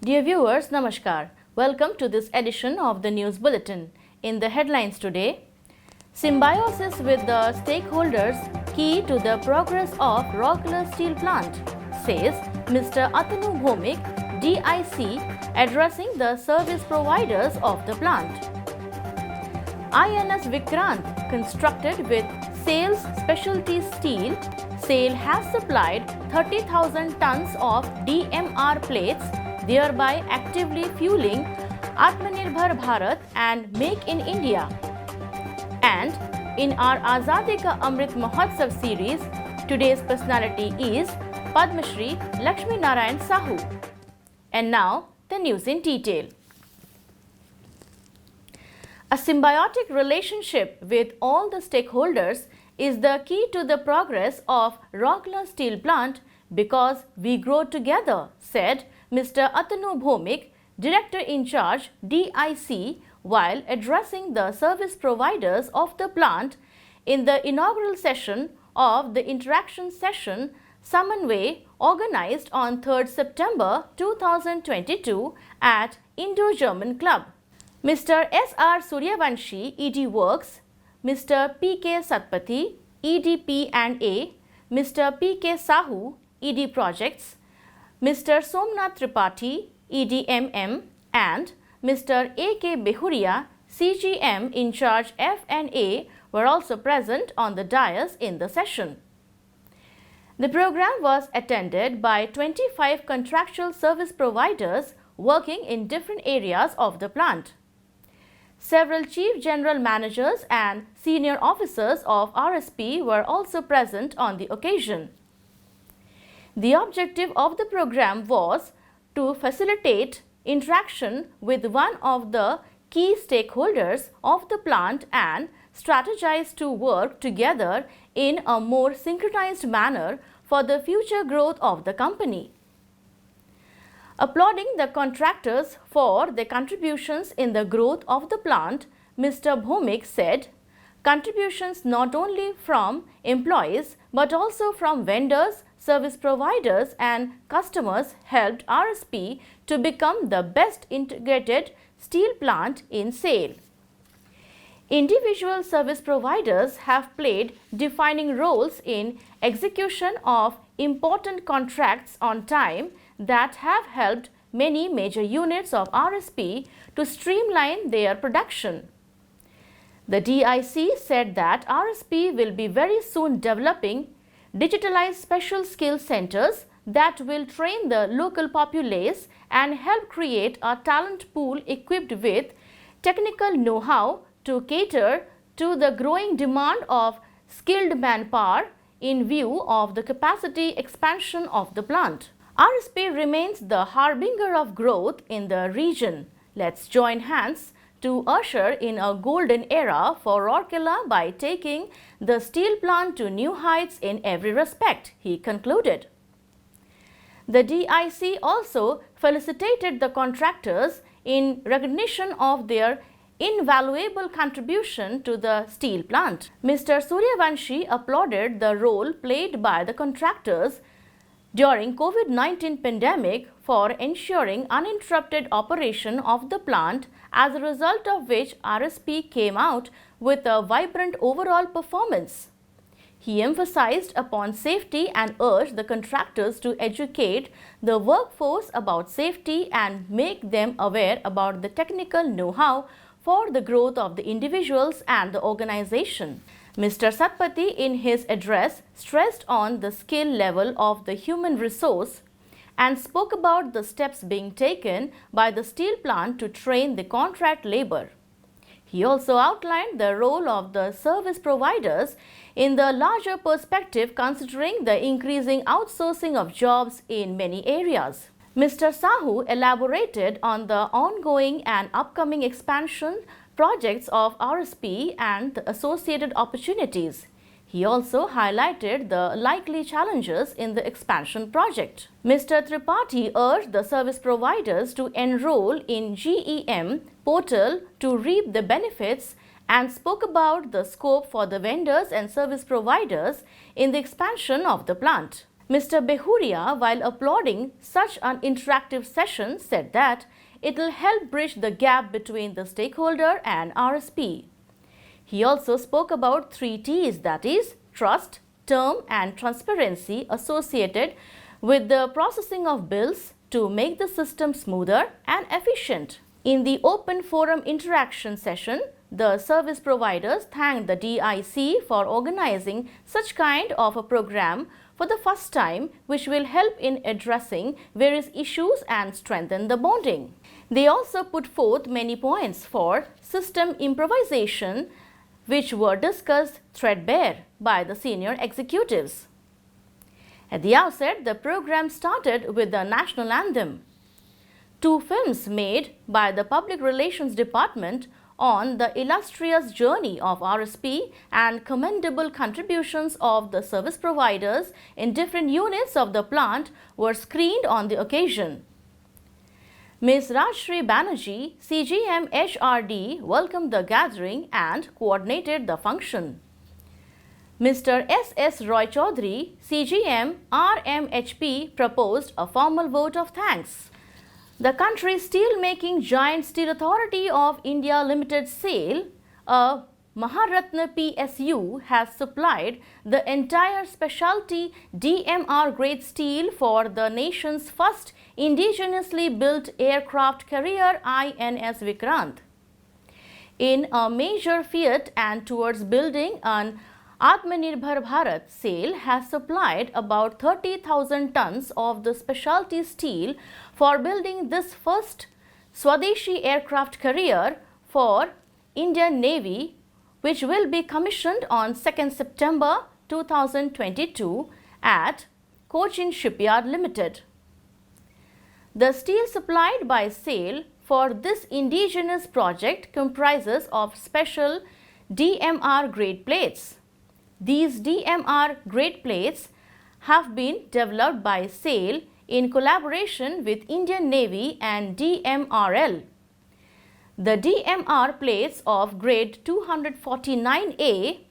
Dear viewers, Namaskar. Welcome to this edition of the News Bulletin. In the headlines today, symbiosis with the stakeholders key to the progress of Rourkela steel plant, says Mr. Atanu Bhomik, DIC, addressing the service providers of the plant. INS Vikrant, constructed with SAIL's specialty steel, SAIL has supplied 30,000 tons of DMR plates, thereby actively fueling Atmanirbhar Bharat and Make in India. And in our Azadi Ka Amrit Mahotsav series, today's personality is Padma Shri Lakshmi Narayan Sahu. And now, the news in detail. A symbiotic relationship with all the stakeholders is the key to the progress of Rourkela steel plant because we grow together, said Mr. Atanu Bhomik, Director in Charge, DIC, while addressing the service providers of the plant in the inaugural session of the interaction session Samanvay organized on 3rd September 2022 at Indo-German Club. Mr. S.R. Suryavanshi, ED Works, Mr. P.K. Satpathy, ED P&A, Mr. P.K. Sahu, ED Projects, Mr. Somnath Tripathi, ED-MM, and Mr. A.K. Behuria, CGM in charge F&A, were also present on the dais in the session. The program was attended by 25 contractual service providers working in different areas of the plant. Several chief general managers and senior officers of RSP were also present on the occasion. The objective of the program was to facilitate interaction with one of the key stakeholders of the plant and strategize to work together in a more synchronized manner for the future growth of the company. Applauding the contractors for their contributions in the growth of the plant, Mr. Bhomik said, contributions not only from employees but also from vendors, service providers and customers helped RSP to become the best integrated steel plant in SAIL. Individual service providers have played defining roles in execution of important contracts on time that have helped many major units of RSP to streamline their production. The DIC said that RSP will be very soon developing digitalized special skill centers that will train the local populace and help create a talent pool equipped with technical know-how to cater to the growing demand of skilled manpower in view of the capacity expansion of the plant. RSP remains the harbinger of growth in the region. Let's join hands to usher in a golden era for Rourkela by taking the steel plant to new heights in every respect, he concluded. The DIC also felicitated the contractors in recognition of their invaluable contribution to the steel plant. Mr. Suryavanshi applauded the role played by the contractors during COVID-19 pandemic for ensuring uninterrupted operation of the plant, as a result of which RSP came out with a vibrant overall performance. He emphasized upon safety and urged the contractors to educate the workforce about safety and make them aware about the technical know-how for the growth of the individuals and the organization. Mr. Satpathy in his address stressed on the skill level of the human resource and spoke about the steps being taken by the steel plant to train the contract labor. He also outlined the role of the service providers in the larger perspective considering the increasing outsourcing of jobs in many areas. Mr. Sahu elaborated on the ongoing and upcoming expansion projects of RSP and the associated opportunities. He also highlighted the likely challenges in the expansion project. Mr. Tripathi urged the service providers to enroll in GEM portal to reap the benefits and spoke about the scope for the vendors and service providers in the expansion of the plant. Mr. Behuria, while applauding such an interactive session, said that it will help bridge the gap between the stakeholder and RSP. He also spoke about 3 T's, that is, trust, term and transparency associated with the processing of bills to make the system smoother and efficient. In the open forum interaction session, the service providers thanked the DIC for organizing such kind of a program for the first time, which will help in addressing various issues and strengthen the bonding. They also put forth many points for system improvisation, which were discussed threadbare by the senior executives. At the outset, the program started with the national anthem. 2 films made by the Public Relations Department on the illustrious journey of RSP and commendable contributions of the service providers in different units of the plant were screened on the occasion. Ms. Rajshri Banerjee, CGM HRD, welcomed the gathering and coordinated the function. Mr. S.S. Roy Chaudhary, CGM RMHP, proposed a formal vote of thanks. The country's steel-making giant Steel Authority of India Limited SAIL, a Maharatna PSU, has supplied the entire specialty DMR grade steel for the nation's first indigenously built aircraft carrier INS Vikrant. In a major feat and towards building an Atmanirbhar Bharat, SAIL has supplied about 30,000 tons of the specialty steel for building this first Swadeshi aircraft carrier for Indian Navy, which will be commissioned on 2nd September 2022 at Cochin Shipyard Limited. The steel supplied by SAIL for this indigenous project comprises of special DMR grade plates. These DMR grade plates have been developed by SAIL in collaboration with Indian Navy and DMRL. The DMR plates of grade 249A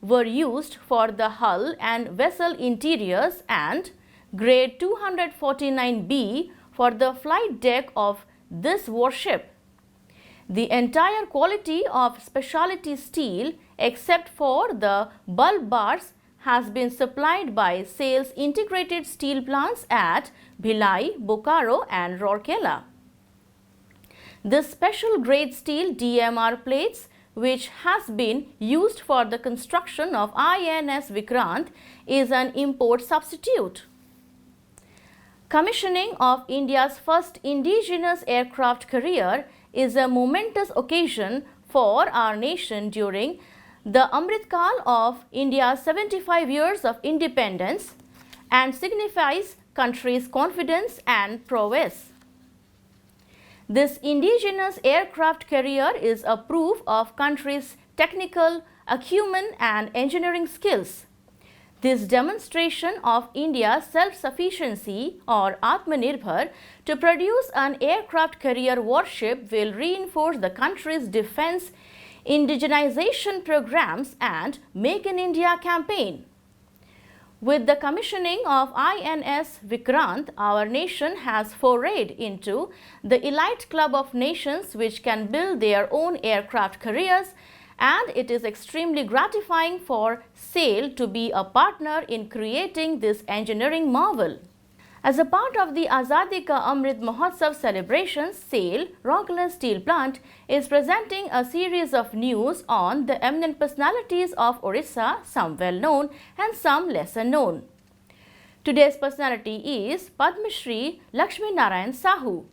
were used for the hull and vessel interiors and grade 249B for the flight deck of this warship. The entire quality of specialty steel except for the bulb bars has been supplied by SAIL's integrated steel plants at Bhilai, Bokaro and Rourkela. This special grade steel DMR plates, which has been used for the construction of INS Vikrant, is an import substitute. Commissioning of India's first indigenous aircraft carrier is a momentous occasion for our nation during the Amrit Kal of India's 75 years of independence and signifies country's confidence and prowess. This indigenous aircraft carrier is a proof of country's technical acumen and engineering skills. This demonstration of India's self-sufficiency or Atmanirbhar to produce an aircraft carrier warship will reinforce the country's defense indigenization programs and Make in India campaign. With the commissioning of INS Vikrant, our nation has forayed into the elite club of nations which can build their own aircraft carriers, and it is extremely gratifying for SAIL to be a partner in creating this engineering marvel. As a part of the Azadi Ka Amrit Mahotsav celebrations, SAIL, Rourkela Steel Plant, is presenting a series of news on the eminent personalities of Orissa, some well known and some lesser known. Today's personality is Padma Shri Lakshmi Narayan Sahu.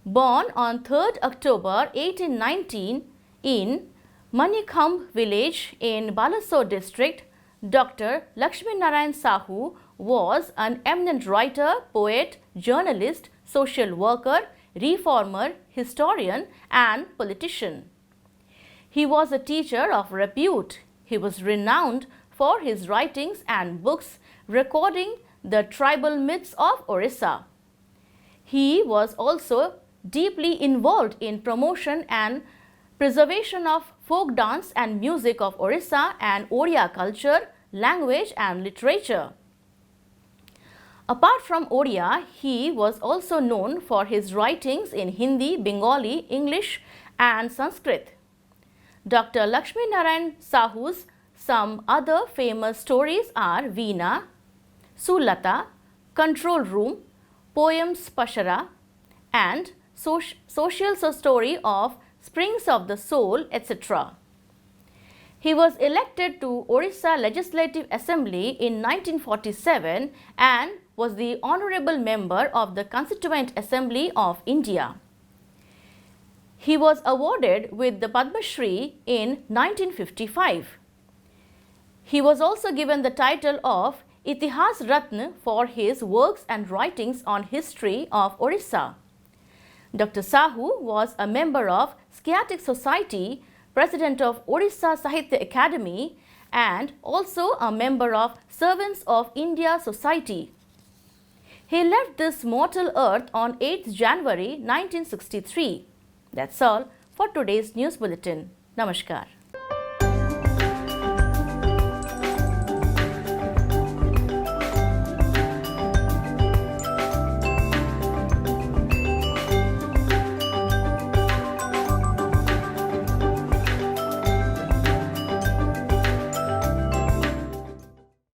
Born on 3rd October 1819 in Manikhamb village in Balasore district, Dr. Lakshmi Narayan Sahu was an eminent writer, poet, journalist, social worker, reformer, historian and politician. He was a teacher of repute. He was renowned for his writings and books recording the tribal myths of Orissa. He was also deeply involved in promotion and preservation of folk dance and music of Orissa and Odia culture, language and literature. Apart from Odia, he was also known for his writings in Hindi, Bengali, English and Sanskrit. Dr. Lakshmi Narayan Sahu's some other famous stories are Veena, Sulata, Control Room, Poems Pashara and Social Story of Springs of the Soul, etc. He was elected to Orissa Legislative Assembly in 1947 and was the Honorable Member of the Constituent Assembly of India. He was awarded with the Padma Shri in 1955. He was also given the title of Itihas Ratna for his works and writings on history of Orissa. Dr. Sahu was a member of Sciatic Society, President of Orissa Sahitya Academy and also a member of Servants of India Society. He left this mortal earth on 8th January 1963. That's all for today's news bulletin. Namaskar.